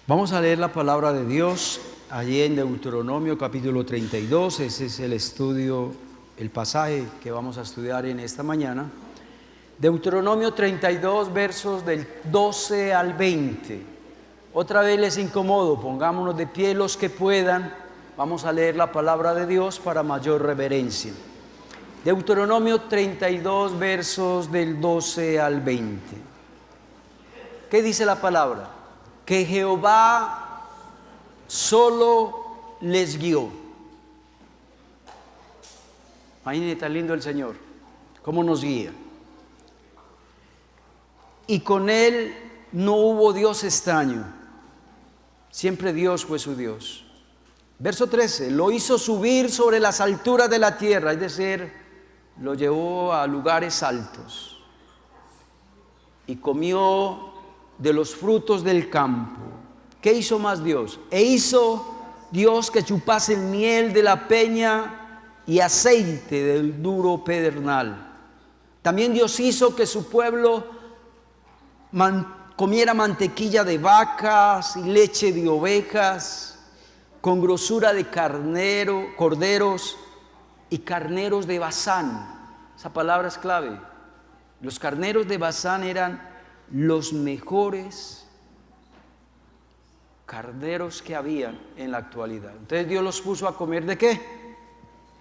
Vamos a leer la palabra de Dios allí en Deuteronomio capítulo 32. Ese es el estudio, el pasaje que vamos a estudiar en esta mañana. Deuteronomio 32, versos del 12 al 20. Otra vez les incomodo, pongámonos de pie los que puedan. Vamos a leer la palabra de Dios para mayor reverencia. Deuteronomio 32, versos del 12 al 20. ¿Qué dice la palabra? Que Jehová solo les guió. Imagínense, tan lindo el Señor, cómo nos guía. Y con Él no hubo Dios extraño, siempre Dios fue su Dios. Verso 13, lo hizo subir sobre las alturas de la tierra, es decir, lo llevó a lugares altos. Y comió de los frutos del campo. ¿Qué hizo más Dios? E hizo Dios que chupase miel de la peña y aceite del duro pedernal. También Dios hizo que su pueblo comiera mantequilla de vacas y leche de ovejas, con grosura de corderos y carneros de Basán. Esa palabra es clave. Los carneros de Basán eran los mejores carneros que había en la actualidad. Entonces Dios los puso a comer ¿de qué?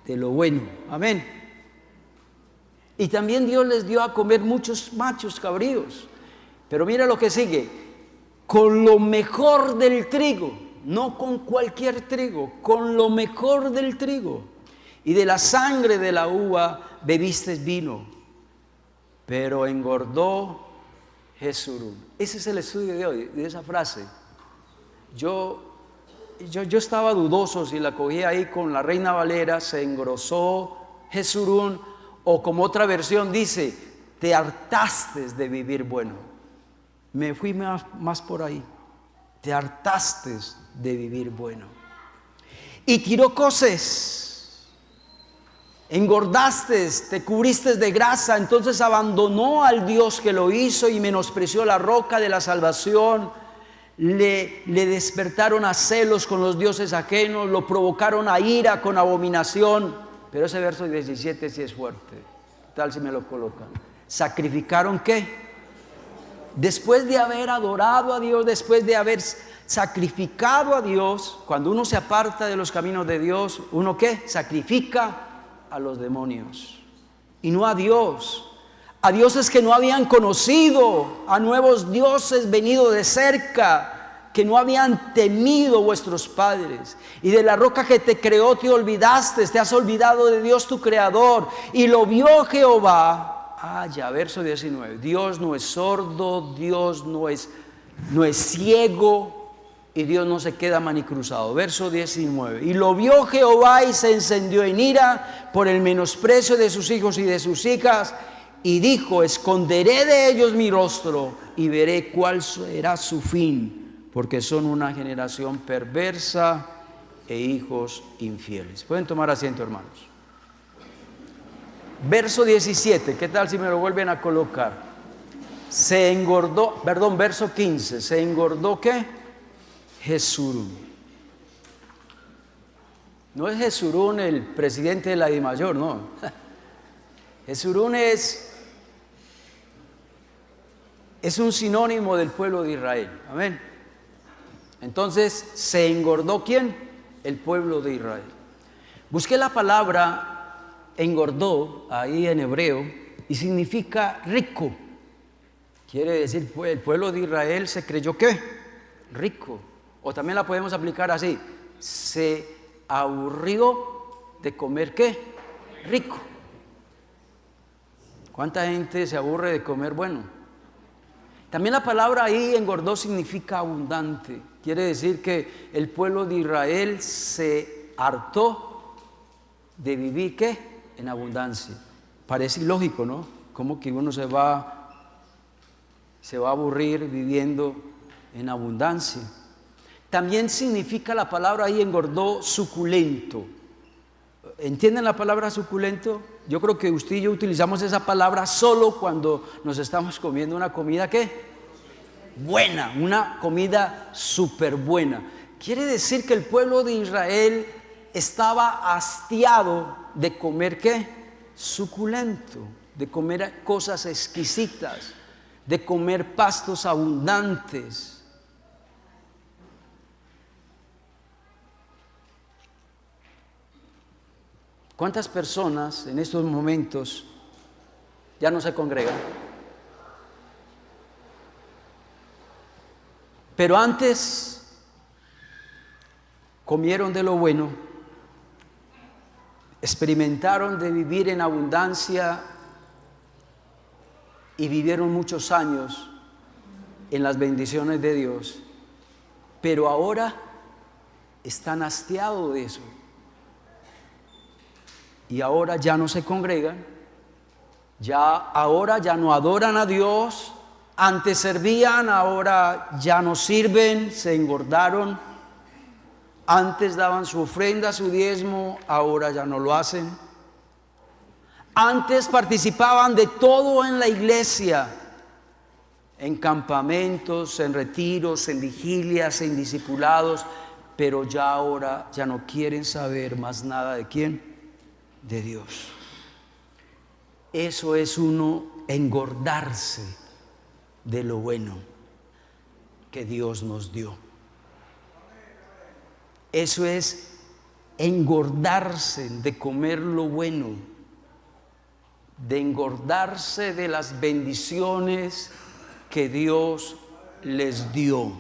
De lo bueno. Amén. Y también Dios les dio a comer muchos machos cabríos. Pero mira lo que sigue. Con lo mejor del trigo, no con cualquier trigo, con lo mejor del trigo. Y de la sangre de la uva bebiste vino, pero engordó Jesurún. Ese es el estudio de hoy, de esa frase. Yo estaba dudoso si la cogía ahí con la Reina Valera, se engrosó Jesurún, o como otra versión dice, te hartaste de vivir bueno. Me fui más por ahí. Te hartaste de vivir bueno. Y tiró coces. Engordaste, te cubriste de grasa, entonces abandonó al Dios que lo hizo y menospreció la roca de la salvación. Le despertaron a celos con los dioses ajenos, lo provocaron a ira con abominación. Pero ese verso 17 sí es fuerte. ¿Qué tal si me lo colocan? ¿Sacrificaron qué? Después de haber adorado a Dios, después de haber sacrificado a Dios, cuando uno se aparta de los caminos de Dios, ¿uno qué? Sacrifica a los demonios y no a Dios. A dioses que no habían conocido, a nuevos dioses venidos de cerca, que no habían temido vuestros padres. Y de la roca que te creó te olvidaste, te has olvidado de Dios tu creador. Y lo vio Jehová. Ya, verso 19. Dios no es sordo, Dios no es ciego, y Dios no se queda manicruzado. Verso 19. Y lo vio Jehová y se encendió en ira por el menosprecio de sus hijos y de sus hijas, y dijo: esconderé de ellos mi rostro y veré cuál será su fin, porque son una generación perversa e hijos infieles. Pueden tomar asiento, hermanos. Verso 17, ¿qué tal si me lo vuelven a colocar? Se engordó, verso 15, ¿se engordó qué? Jesurún. No es Jesurún el presidente de la DIMAYOR, no. Jesurún es un sinónimo del pueblo de Israel. Amén. Entonces, ¿se engordó quién? El pueblo de Israel. Busqué la palabra engordó ahí en hebreo y significa rico. Quiere decir, el pueblo de Israel se creyó ¿qué? Rico. O también la podemos aplicar así: se aburrió de comer ¿qué? Rico. ¿Cuánta gente se aburre de comer bueno? También la palabra ahí engordó significa abundante. Quiere decir que el pueblo de Israel se hartó de vivir ¿qué? En abundancia. Parece ilógico, ¿no? Como que uno se va a aburrir viviendo en abundancia. También significa la palabra ahí engordó suculento. ¿Entienden la palabra suculento? Yo creo que usted y yo utilizamos esa palabra solo cuando nos estamos comiendo una comida ¿qué? buena, una comida súper buena. Quiere decir que el pueblo de Israel estaba hastiado de comer ¿qué? Suculento, de comer cosas exquisitas, de comer pastos abundantes. ¿Cuántas personas en estos momentos ya no se congregan? Pero antes comieron de lo bueno, experimentaron de vivir en abundancia y vivieron muchos años en las bendiciones de Dios, pero ahora están hastiados de eso y ahora ya no se congregan, ahora ya no adoran a Dios. Antes servían, ahora ya no sirven, se engordaron. Antes daban su ofrenda, su diezmo, ahora ya no lo hacen. Antes participaban de todo en la iglesia, en campamentos, en retiros, en vigilias, en discipulados, pero ya ahora ya no quieren saber más nada de quién, de Dios. Eso es uno engordarse de lo bueno que Dios nos dio. Eso es engordarse de comer lo bueno, de engordarse de las bendiciones que Dios les dio.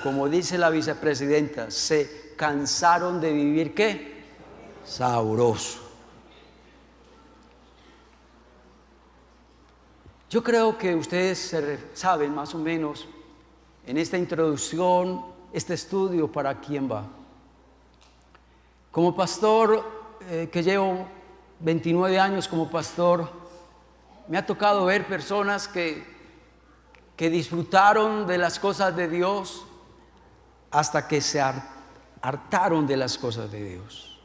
Como dice la vicepresidenta, se cansaron de vivir ¿qué? Sabroso. Yo creo que ustedes saben más o menos en esta introducción, este estudio para quién va. Como pastor, que llevo 29 años como pastor, me ha tocado ver personas que disfrutaron de las cosas de Dios hasta que se hartaron de las cosas de Dios.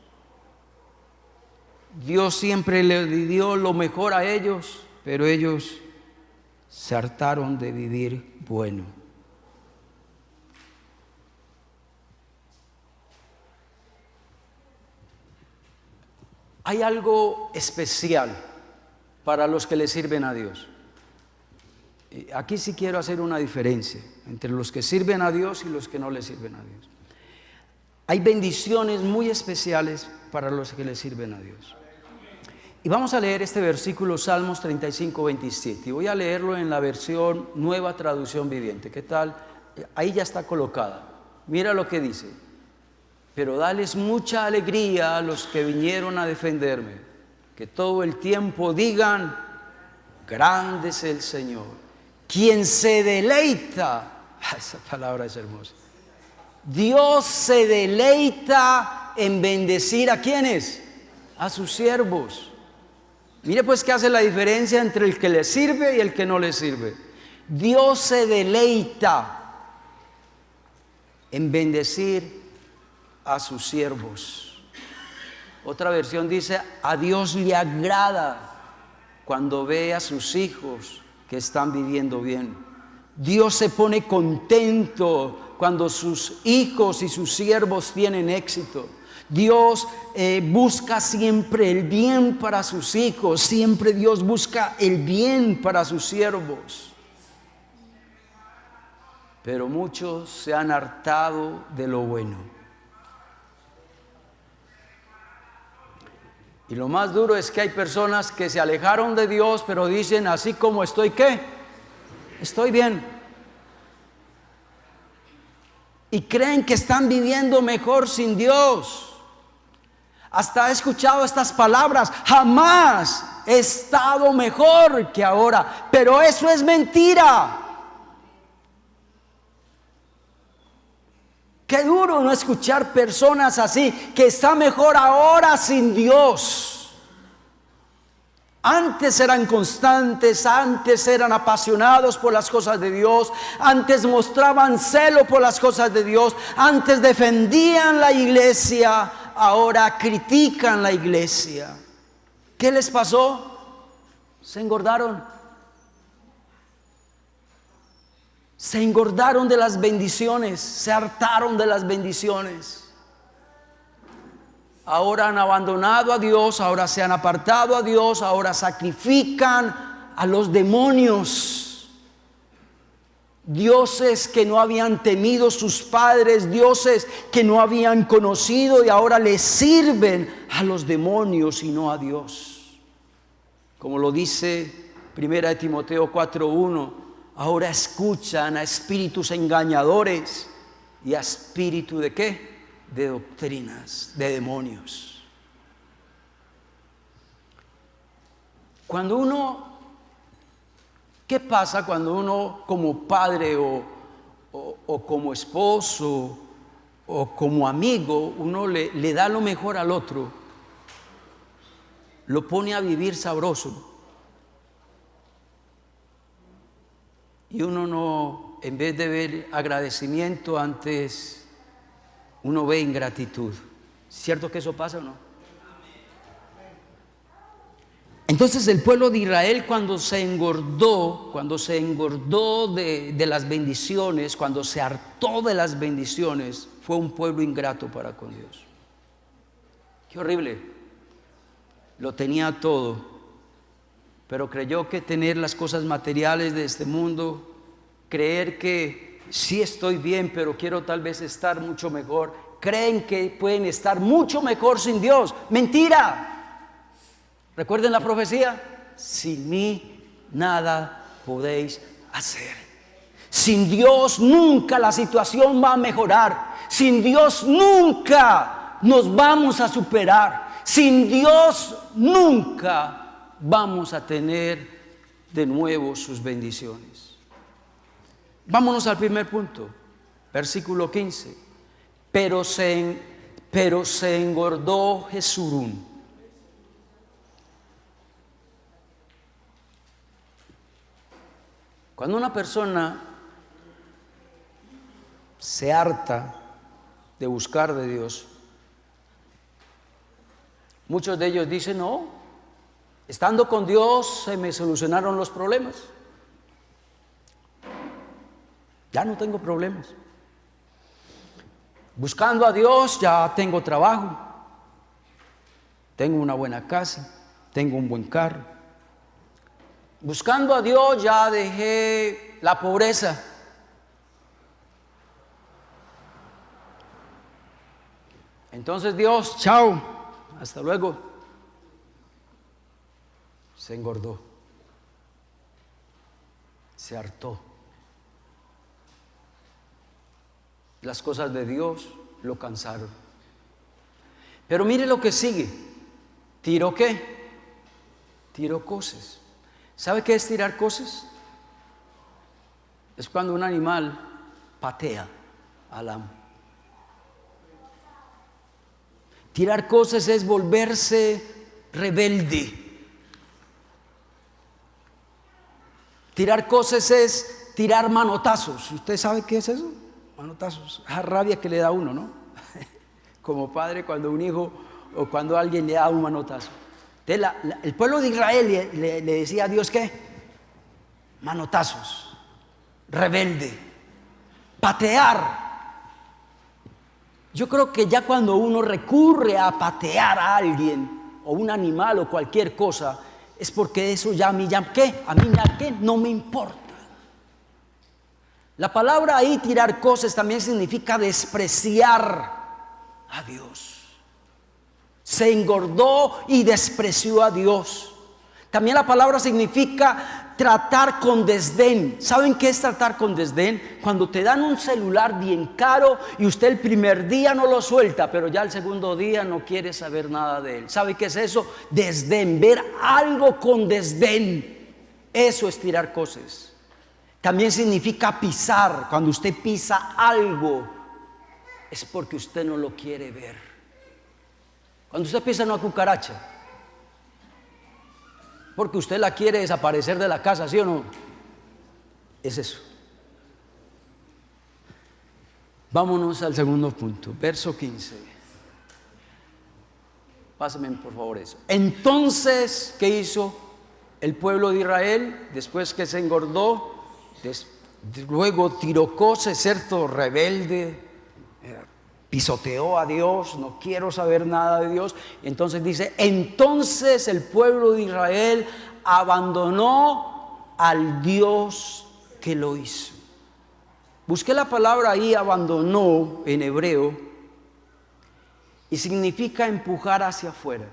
Dios siempre les dio lo mejor a ellos, pero ellos se hartaron de vivir bueno. Hay algo especial para los que le sirven a Dios. Aquí sí quiero hacer una diferencia entre los que sirven a Dios y los que no le sirven a Dios. Hay bendiciones muy especiales para los que le sirven a Dios. Y vamos a leer este versículo, Salmos 35, 27. Y voy a leerlo en la versión Nueva Traducción Viviente. ¿Qué tal? Ahí ya está colocada. Mira lo que dice. Pero dales mucha alegría a los que vinieron a defenderme, que todo el tiempo digan, grande es el Señor, quien se deleita. Esa palabra es hermosa. Dios se deleita en bendecir ¿a quiénes? A sus siervos. Mire pues qué hace la diferencia entre el que le sirve y el que no le sirve. Dios se deleita en bendecir a sus siervos. Otra versión dice, a Dios le agrada cuando ve a sus hijos que están viviendo bien. Dios se pone contento cuando sus hijos y sus siervos tienen éxito. Dios busca siempre el bien para sus hijos, siempre Dios busca el bien para sus siervos. Pero muchos se han hartado de lo bueno. Y lo más duro es que hay personas que se alejaron de Dios, pero dicen, así como estoy, ¿qué? Estoy bien. Y creen que están viviendo mejor sin Dios. Hasta he escuchado estas palabras, jamás he estado mejor que ahora, pero eso es mentira. Qué duro no escuchar personas así, que está mejor ahora sin Dios. Antes eran constantes, antes eran apasionados por las cosas de Dios, antes mostraban celo por las cosas de Dios, antes defendían la iglesia, ahora critican la iglesia. ¿Qué les pasó? Se engordaron. Se engordaron de las bendiciones, se hartaron de las bendiciones. Ahora han abandonado a Dios, ahora se han apartado a Dios, ahora sacrifican a los demonios. Dioses que no habían temido sus padres, dioses que no habían conocido, y ahora les sirven a los demonios y no a Dios. Como lo dice 1 Timoteo 4:1, ahora escuchan a espíritus engañadores y a espíritu ¿de qué? De doctrinas, de demonios. ¿Qué pasa cuando uno como padre o como esposo o como amigo, uno le da lo mejor al otro, lo pone a vivir sabroso? Y uno no, en vez de ver agradecimiento, antes uno ve ingratitud. ¿Cierto que eso pasa o no? Entonces el pueblo de Israel, cuando se engordó de las bendiciones, cuando se hartó de las bendiciones, fue un pueblo ingrato para con Dios. Qué horrible. Lo tenía todo, pero creyó que tener las cosas materiales de este mundo, creer que sí estoy bien, pero quiero tal vez estar mucho mejor, creen que pueden estar mucho mejor sin Dios. ¡Mentira! ¿Recuerden la profecía? Sin mí nada podéis hacer. Sin Dios nunca la situación va a mejorar. Sin Dios nunca nos vamos a superar. Sin Dios nunca vamos a tener de nuevo sus bendiciones. Vámonos al primer punto, versículo 15. Pero se engordó Jesurún. Cuando una persona se harta de buscar de Dios, muchos de ellos dicen: no, estando con Dios se me solucionaron los problemas. Ya no tengo problemas. Buscando a Dios ya tengo trabajo, tengo una buena casa, tengo un buen carro. Buscando a Dios ya dejé la pobreza. Entonces Dios, chao, hasta luego. Se engordó, se hartó. Las cosas de Dios lo cansaron. Pero mire lo que sigue. ¿Tiró qué? Tiró cosas. ¿Sabe qué es tirar cosas? Es cuando un animal patea al amo. Tirar cosas es volverse rebelde. Tirar cosas es tirar manotazos. ¿Usted sabe qué es eso? Manotazos. Esa rabia que le da a uno, ¿no? Como padre, cuando un hijo o cuando alguien le da un manotazo. Entonces, el pueblo de Israel le decía a Dios: ¿qué? Manotazos, rebelde, patear. Yo creo que ya cuando uno recurre a patear a alguien o un animal o cualquier cosa, es porque eso ya a mí ya ¿qué? A mí ya ¿qué? No me importa. La palabra ahí, tirar cosas, también significa despreciar a Dios. Se engordó y despreció a Dios. También la palabra significa tratar con desdén. ¿Saben qué es tratar con desdén? Cuando te dan un celular bien caro y usted el primer día no lo suelta, pero ya el segundo día no quiere saber nada de él. ¿Sabe qué es eso? Desdén, ver algo con desdén. Eso es tirar cosas. También significa pisar. Cuando usted pisa algo, es porque usted no lo quiere ver. Cuando usted pisa una cucaracha, porque usted la quiere desaparecer de la casa, ¿sí o no? Es eso. Vámonos al segundo punto, verso 15. Pásenme por favor eso. Entonces, ¿qué hizo el pueblo de Israel después que se engordó? luego tiró cosas, cierto, rebelde, pisoteó a Dios, no quiero saber nada de Dios. Entonces dice, entonces el pueblo de Israel abandonó al Dios que lo hizo. Busqué la palabra ahí, abandonó, en hebreo, y significa empujar hacia afuera.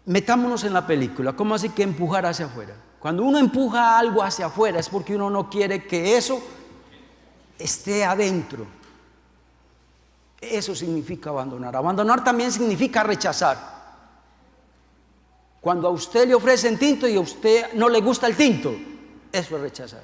Metámonos en la película. ¿Cómo así que empujar hacia afuera? Cuando uno empuja algo hacia afuera es porque uno no quiere que eso esté adentro. Eso significa abandonar. Abandonar también significa rechazar. Cuando a usted le ofrecen tinto y a usted no le gusta el tinto, eso es rechazar.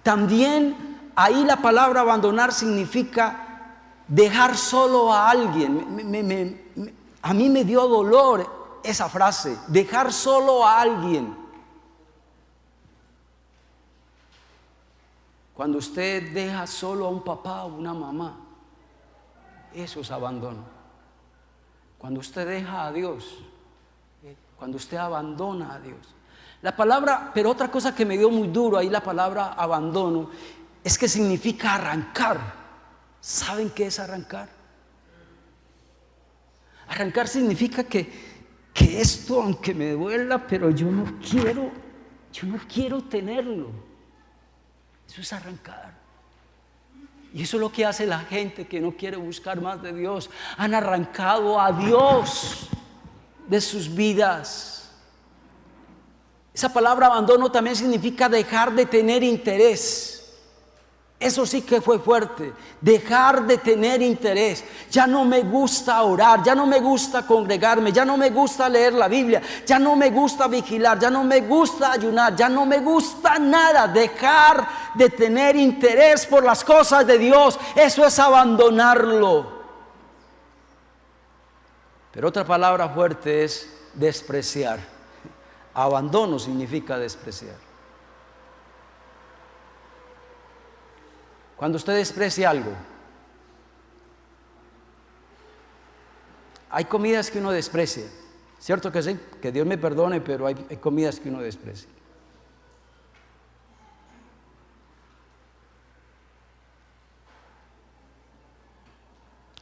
También ahí la palabra abandonar significa dejar solo a alguien. A mí me dio dolor esa frase, dejar solo a alguien. Cuando usted deja solo a un papá o una mamá, eso es abandono. Cuando usted deja a Dios, cuando usted abandona a Dios. La palabra, pero otra cosa que me dio muy duro ahí, la palabra abandono, es que significa arrancar. ¿Saben qué es arrancar? Arrancar significa que esto, aunque me duela, pero yo no quiero tenerlo. Eso es arrancar. Y eso es lo que hace la gente que no quiere buscar más de Dios. Han arrancado a Dios de sus vidas. Esa palabra abandono también significa dejar de tener interés. Eso sí que fue fuerte, dejar de tener interés. Ya no me gusta orar, ya no me gusta congregarme, ya no me gusta leer la Biblia, ya no me gusta vigilar, ya no me gusta ayunar, ya no me gusta nada. Dejar de tener interés por las cosas de Dios, eso es abandonarlo. Pero otra palabra fuerte es despreciar. Abandono significa despreciar. Cuando usted desprecia algo, hay comidas que uno desprecia, ¿cierto que sí? Que Dios me perdone, pero hay comidas que uno desprecia.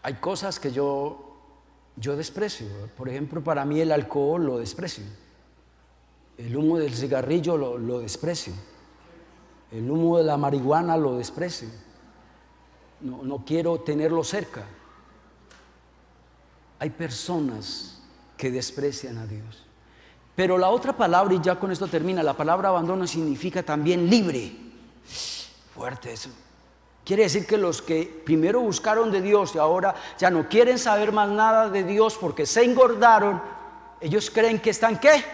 Hay cosas que yo desprecio. Por ejemplo, para mí el alcohol lo desprecio. El humo del cigarrillo lo desprecio. El humo de la marihuana lo desprecio. No quiero tenerlo cerca. Hay personas que desprecian a Dios. Pero la otra palabra, y ya con esto termina, la palabra abandono significa también libre. Fuerte eso. Quiere decir que los que primero buscaron de Dios y ahora ya no quieren saber más nada de Dios porque se engordaron, ellos creen que están ¿qué?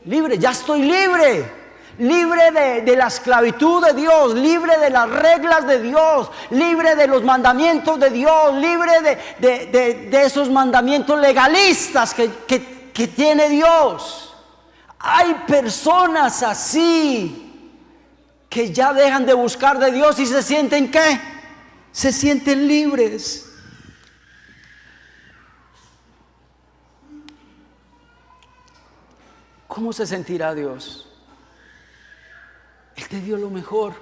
Libre, ya estoy libre. Libre de la esclavitud de Dios, libre de las reglas de Dios, libre de los mandamientos de Dios, libre de esos mandamientos legalistas que tiene Dios. Hay personas así que ya dejan de buscar de Dios y se sienten ¿qué? Se sienten libres. ¿Cómo se sentirá Dios? Él te dio lo mejor,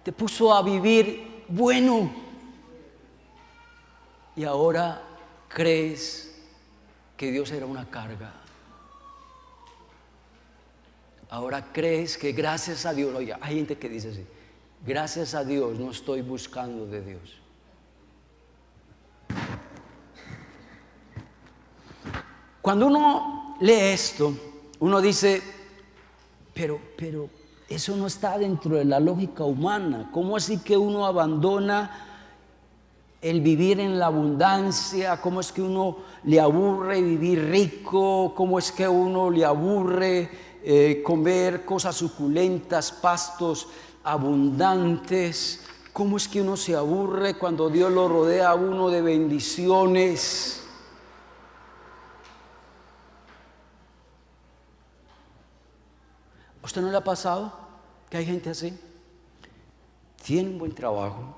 te puso a vivir bueno y ahora crees que Dios era una carga. Ahora crees que gracias a Dios, oye, hay gente que dice así, gracias a Dios no estoy buscando de Dios. Cuando uno lee esto, uno dice, pero eso no está dentro de la lógica humana. ¿Cómo así que uno abandona el vivir en la abundancia? ¿Cómo es que uno le aburre vivir rico? ¿Cómo es que uno le aburre comer cosas suculentas, pastos abundantes? ¿Cómo es que uno se aburre cuando Dios lo rodea a uno de bendiciones? ¿A usted no le ha pasado que hay gente así? Tiene un buen trabajo,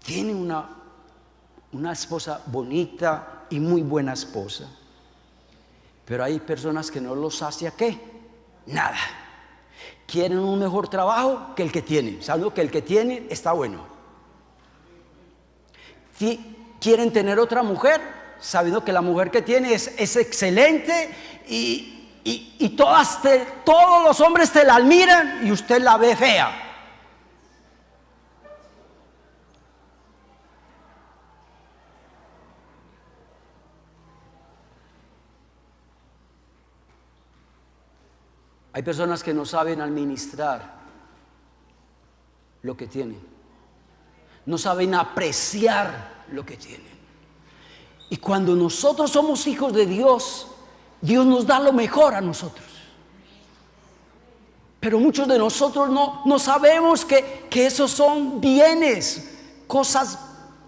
tiene una esposa bonita y muy buena esposa, Pero hay personas que no los sacia ¿qué? Nada. Quieren un mejor trabajo que el que tienen, sabiendo que el que tienen está bueno. Quieren tener otra mujer, sabiendo que la mujer que tiene es excelente y todos los hombres te la admiran y usted la ve fea. Hay personas que no saben administrar lo que tienen, no saben apreciar lo que tienen. Y cuando nosotros somos hijos de Dios, Dios nos da lo mejor a nosotros. Pero muchos de nosotros no sabemos que esos son bienes, cosas,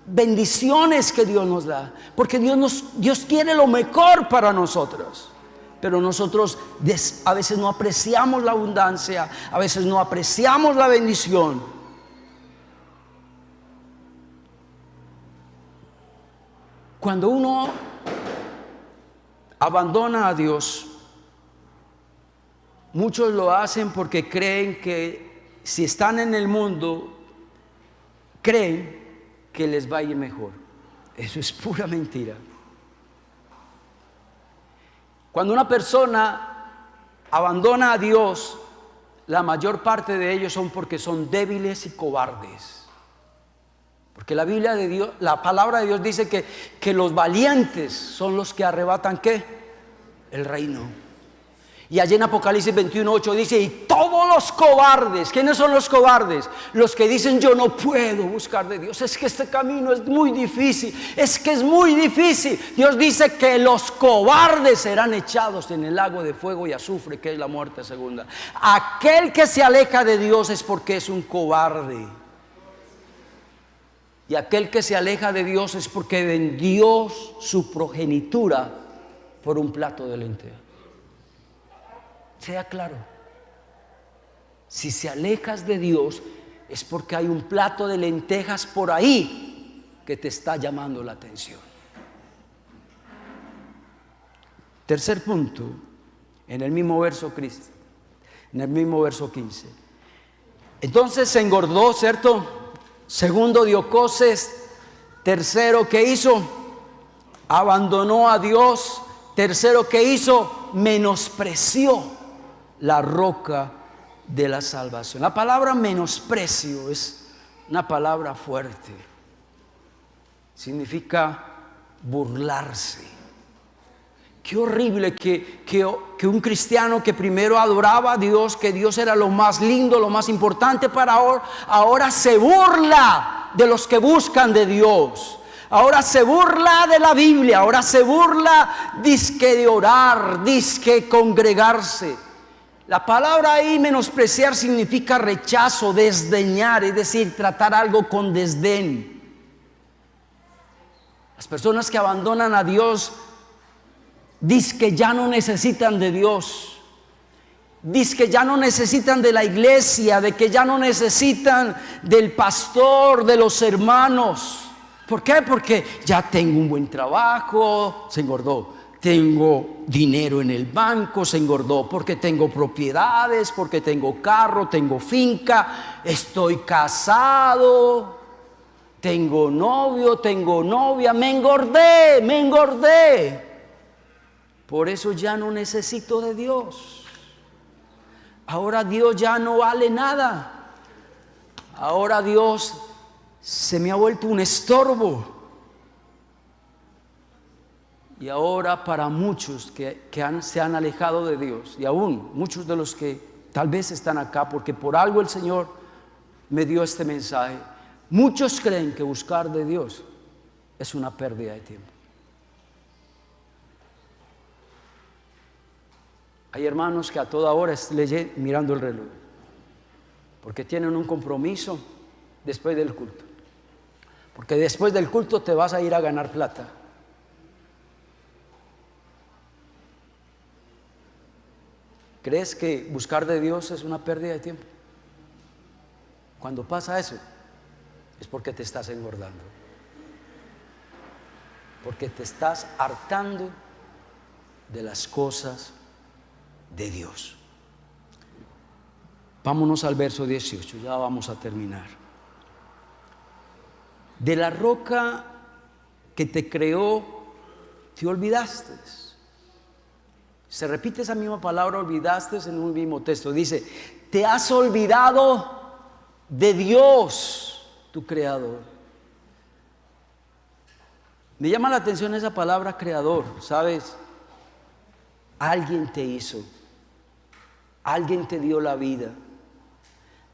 bendiciones que Dios nos da. Porque Dios quiere lo mejor para nosotros. Pero nosotros a veces no apreciamos la abundancia, a veces no apreciamos la bendición. Cuando uno abandona a Dios, muchos lo hacen porque creen que si están en el mundo, creen que les va a ir mejor. Eso es pura mentira. Cuando una persona abandona a Dios, la mayor parte de ellos son porque son débiles y cobardes. Porque la Biblia de Dios, la palabra de Dios dice que los valientes son los que arrebatan ¿qué? El reino. Y allí en Apocalipsis 21:8 dice, y todos los cobardes, ¿quiénes son los cobardes? Los que dicen, yo no puedo buscar de Dios, es que este camino es muy difícil, es que es muy difícil. Dios dice que los cobardes serán echados en el lago de fuego y azufre, que es la muerte segunda. Aquel que se aleja de Dios es porque es un cobarde. Y aquel que se aleja de Dios es porque vendió su progenitura por un plato de lentejas. Sea claro, si se alejas de Dios es porque hay un plato de lentejas por ahí que te está llamando la atención. Tercer punto, en el mismo verso 15. Entonces se engordó, ¿cierto? Segundo, dio coces. Tercero, ¿qué hizo? Abandonó a Dios. Tercero, ¿qué hizo? Menospreció la roca de la salvación. La palabra menosprecio es una palabra fuerte. Significa burlarse. Qué horrible que un cristiano que primero adoraba a Dios, que Dios era lo más lindo, lo más importante para ahora se burla de los que buscan de Dios. Ahora se burla de la Biblia, ahora se burla dizque de orar, dizque congregarse. La palabra ahí menospreciar significa rechazo, desdeñar, es decir, tratar algo con desdén. Las personas que abandonan a Dios dizque ya no necesitan de Dios, dizque ya no necesitan de la iglesia, de que ya no necesitan del pastor, de los hermanos. ¿Por qué? Porque ya tengo un buen trabajo, se engordó. Tengo dinero en el banco, se engordó. Porque tengo propiedades, porque tengo carro, tengo finca, estoy casado, tengo novio, tengo novia, me engordé. Por eso ya no necesito de Dios. Ahora Dios ya no vale nada. Ahora Dios se me ha vuelto un estorbo. Y ahora para muchos que se han alejado de Dios, y aún muchos de los que tal vez están acá porque por algo el Señor me dio este mensaje, muchos creen que buscar de Dios es una pérdida de tiempo. Hay hermanos que a toda hora están mirando el reloj porque tienen un compromiso después del culto, porque después del culto te vas a ir a ganar plata. ¿Crees que buscar de Dios es una pérdida de tiempo? Cuando pasa eso es porque te estás engordando, porque te estás hartando de las cosas de Dios. Vámonos al verso 18, ya vamos a terminar. De la roca que te creó, te olvidaste. Se repite esa misma palabra, olvidaste, en un mismo texto. Dice, te has olvidado de Dios, tu creador. Me llama la atención esa palabra creador, ¿sabes? Alguien te hizo, alguien te dio la vida,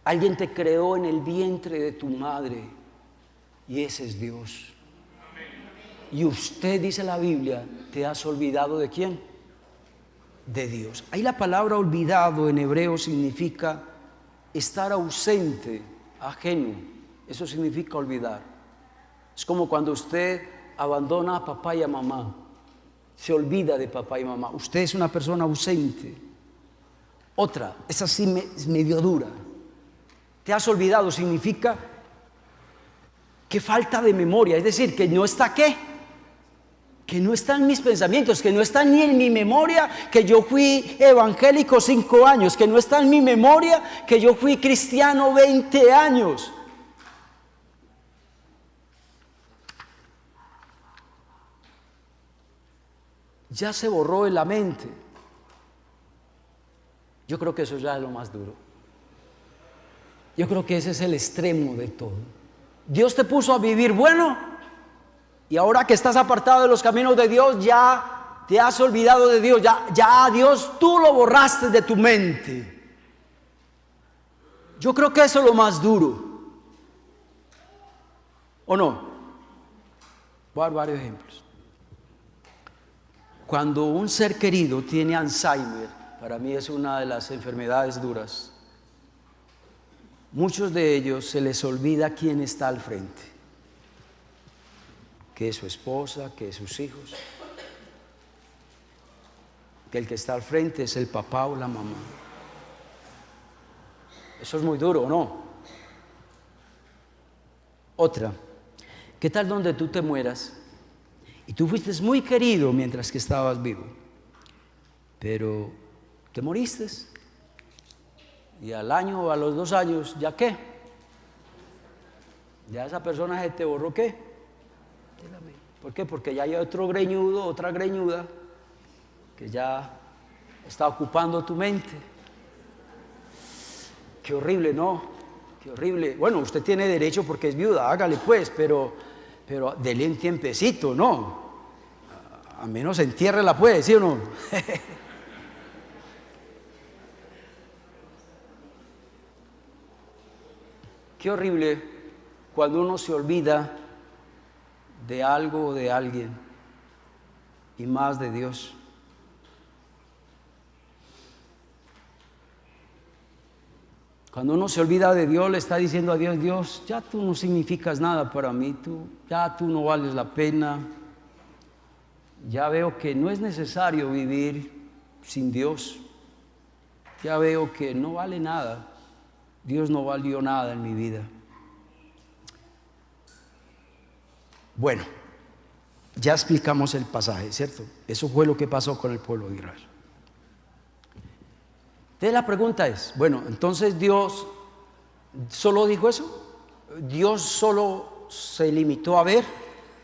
alguien te creó en el vientre de tu madre, y ese es Dios. Y usted, dice la Biblia, ¿te has olvidado de quién? De Dios. Ahí la palabra olvidado en hebreo significa estar ausente, ajeno. Eso significa olvidar. Es como cuando usted abandona a papá y a mamá, se olvida de papá y mamá. Usted es una persona ausente. Otra, esa sí es medio dura. Te has olvidado significa que falta de memoria, es decir, que no está ¿qué? Que no está en mis pensamientos, que no está ni en mi memoria que yo fui evangélico 5 años, que no está en mi memoria que yo fui cristiano 20 años. Ya se borró en la mente. Yo creo que eso ya es lo más duro. Yo creo que ese es el extremo de todo. Dios te puso a vivir bueno, y ahora que estás apartado de los caminos de Dios, ya te has olvidado de Dios, ya a Dios tú lo borraste de tu mente. Yo creo que eso es lo más duro. ¿O no? Voy a dar varios ejemplos. Cuando un ser querido tiene Alzheimer, para mí es una de las enfermedades duras, muchos de ellos se les olvida quién está al frente, que es su esposa, que es sus hijos, que el que está al frente es el papá o la mamá. Eso es muy duro, ¿no? Otra, ¿qué tal donde tú te mueras y tú fuiste muy querido mientras que estabas vivo, pero te moriste y al año o a los 2 años, ¿ya qué? Ya esa persona se te borró, ¿qué? ¿Por qué? Porque ya hay otro greñudo, otra greñuda que ya está ocupando tu mente. Qué horrible, ¿no? Qué horrible. Bueno, usted tiene derecho porque es viuda, hágale pues, pero dele un tiempecito, ¿no? A menos entiérrela pues, ¿sí o no? Qué horrible cuando uno se olvida de algo o de alguien, y más de Dios. Cuando uno se olvida de Dios, le está diciendo a Dios, Dios, ya tú no significas nada para mí, ya tú no vales la pena, ya veo que no es necesario vivir sin Dios, ya veo que no vale nada, Dios no valió nada en mi vida. Bueno, ya explicamos el pasaje, ¿cierto? Eso fue lo que pasó con el pueblo de Israel. Entonces la pregunta es, bueno, entonces Dios solo dijo eso, Dios solo se limitó a ver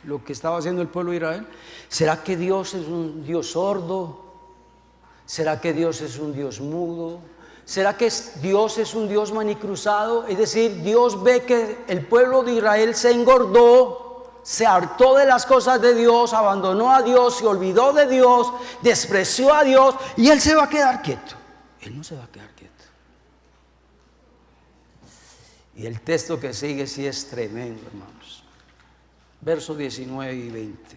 lo que estaba haciendo el pueblo de Israel. ¿Será que Dios es un Dios sordo? ¿Será que Dios es un Dios mudo? ¿Será que Dios es un Dios manicruzado? Es decir, Dios ve que el pueblo de Israel se engordó, se hartó de las cosas de Dios, abandonó a Dios, se olvidó de Dios, despreció a Dios, y Él se va a quedar quieto. Él no se va a quedar quieto. Y el texto que sigue sí es tremendo, hermanos. Versos 19 y 20.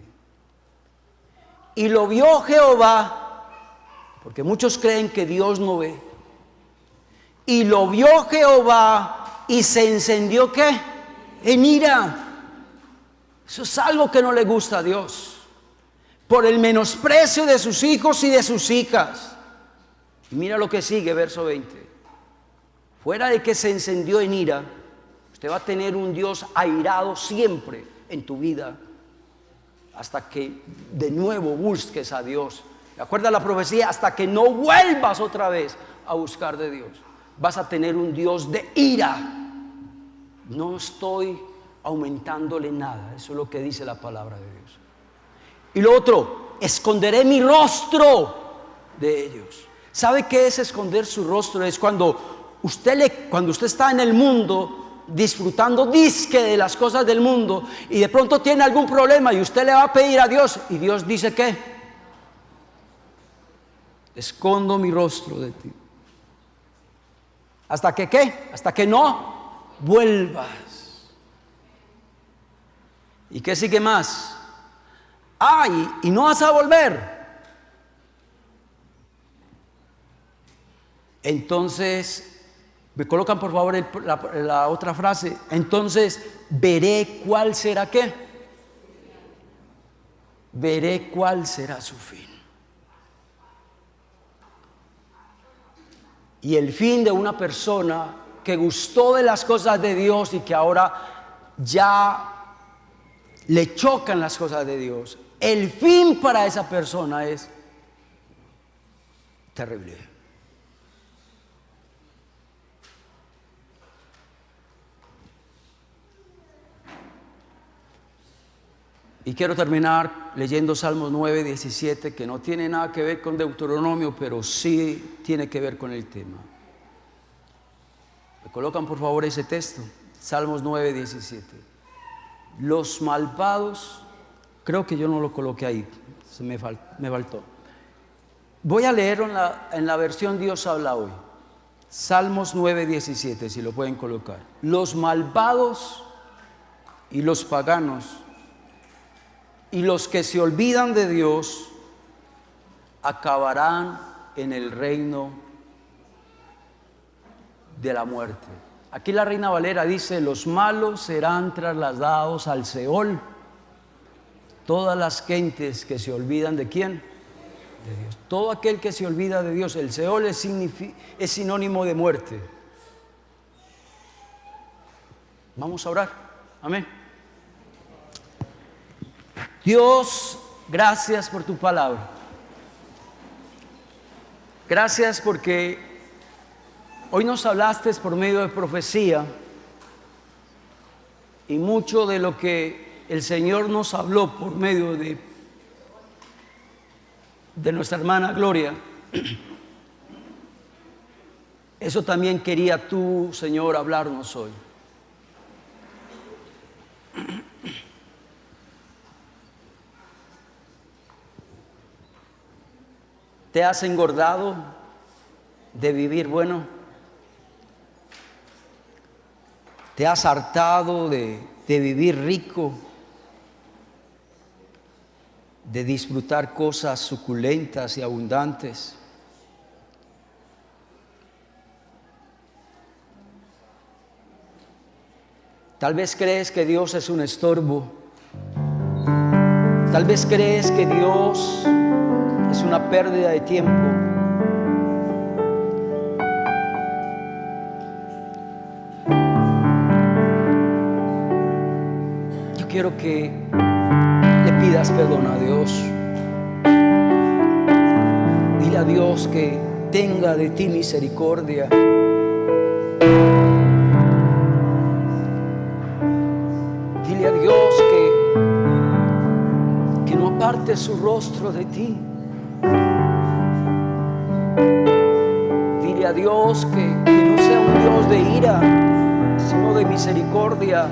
Y lo vio Jehová, porque muchos creen que Dios no ve. Y lo vio Jehová y se encendió ¿qué? En ira. Eso es algo que no le gusta a Dios. Por el menosprecio de sus hijos y de sus hijas. Y mira lo que sigue, verso 20. Fuera de que se encendió en ira, usted va a tener un Dios airado siempre en tu vida, hasta que de nuevo busques a Dios ¿Te acuerdas la profecía? Hasta que no vuelvas otra vez a buscar de Dios, vas a tener un Dios de ira. No estoy aumentándole nada, eso es lo que dice la palabra de Dios. Y lo otro, esconderé mi rostro de ellos. ¿Sabe qué es esconder su rostro? Es cuando usted está en el mundo disfrutando disque de las cosas del mundo y de pronto tiene algún problema y usted le va a pedir a Dios y Dios dice ¿qué? Escondo mi rostro de ti. ¿Hasta que qué? Hasta que no vuelvas. ¿Y qué sigue más? Ay, y no vas a volver. Entonces, me colocan por favor la otra frase. Entonces, veré cuál será qué. Veré cuál será su fin. Y el fin de una persona que gustó de las cosas de Dios y que ahora ya le chocan las cosas de Dios, el fin para esa persona es terrible. Y quiero terminar leyendo Salmos 9, 17, que no tiene nada que ver con Deuteronomio, pero sí tiene que ver con el tema. ¿Me colocan por favor ese texto? Salmos 9, 17. Los malvados, creo que yo no lo coloqué ahí, me faltó. Voy a leerlo en la versión Dios habla hoy. Salmos 9, 17, si lo pueden colocar. Los malvados y los paganos y los que se olvidan de Dios acabarán en el reino de la muerte. Aquí la Reina Valera dice: los malos serán trasladados al Seol. Todas las gentes que se olvidan de ¿quién? De Dios. Todo aquel que se olvida de Dios. El Seol es sinónimo de muerte. Vamos a orar. Amén. Dios, gracias por tu palabra. Gracias porque hoy nos hablaste por medio de profecía, y mucho de lo que el Señor nos habló por medio de nuestra hermana Gloria, eso también quería tú, Señor, hablarnos hoy. ¿Te has engordado de vivir bueno? ¿Te has hartado de vivir rico? ¿De disfrutar cosas suculentas y abundantes? Tal vez crees que Dios es un estorbo. Tal vez crees que Dios es una pérdida de tiempo. Yo quiero que le pidas perdón a Dios. Dile a Dios que tenga de ti misericordia. Dile a Dios que no aparte su rostro de ti. Dile a Dios que no sea un Dios de ira, sino de misericordia.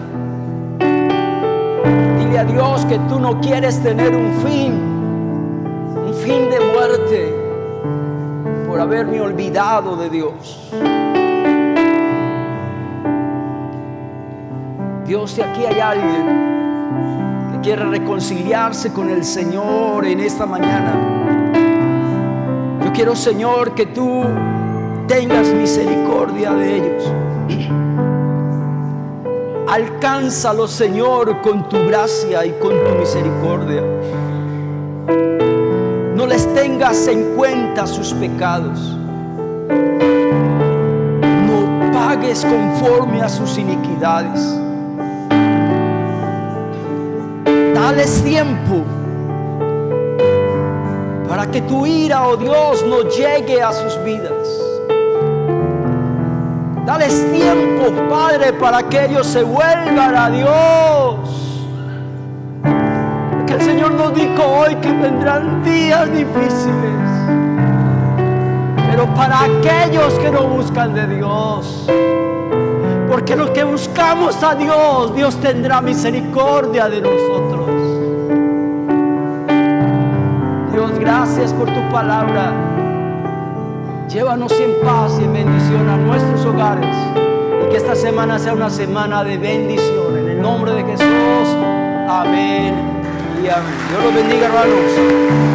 Dile a Dios que tú no quieres tener un fin de muerte por haberme olvidado de Dios. Dios, si aquí hay alguien que quiere reconciliarse con el Señor en esta mañana, yo quiero, Señor, que tú tengas misericordia de ellos. Alcánzalos, Señor, con tu gracia y con tu misericordia. No les tengas en cuenta sus pecados. No pagues conforme a sus iniquidades. Dales tiempo para que tu ira, oh Dios, no llegue a sus vidas. Dales tiempo, Padre, para que ellos se vuelvan a Dios. Porque el Señor nos dijo hoy que vendrán días difíciles, pero para aquellos que no buscan de Dios. Porque los que buscamos a Dios, Dios tendrá misericordia de nosotros. Dios, gracias por tu palabra. Llévanos en paz y en bendición a nuestros hogares. Y que esta semana sea una semana de bendición. En el nombre de Jesús. Amén y amén. Dios los bendiga, hermanos.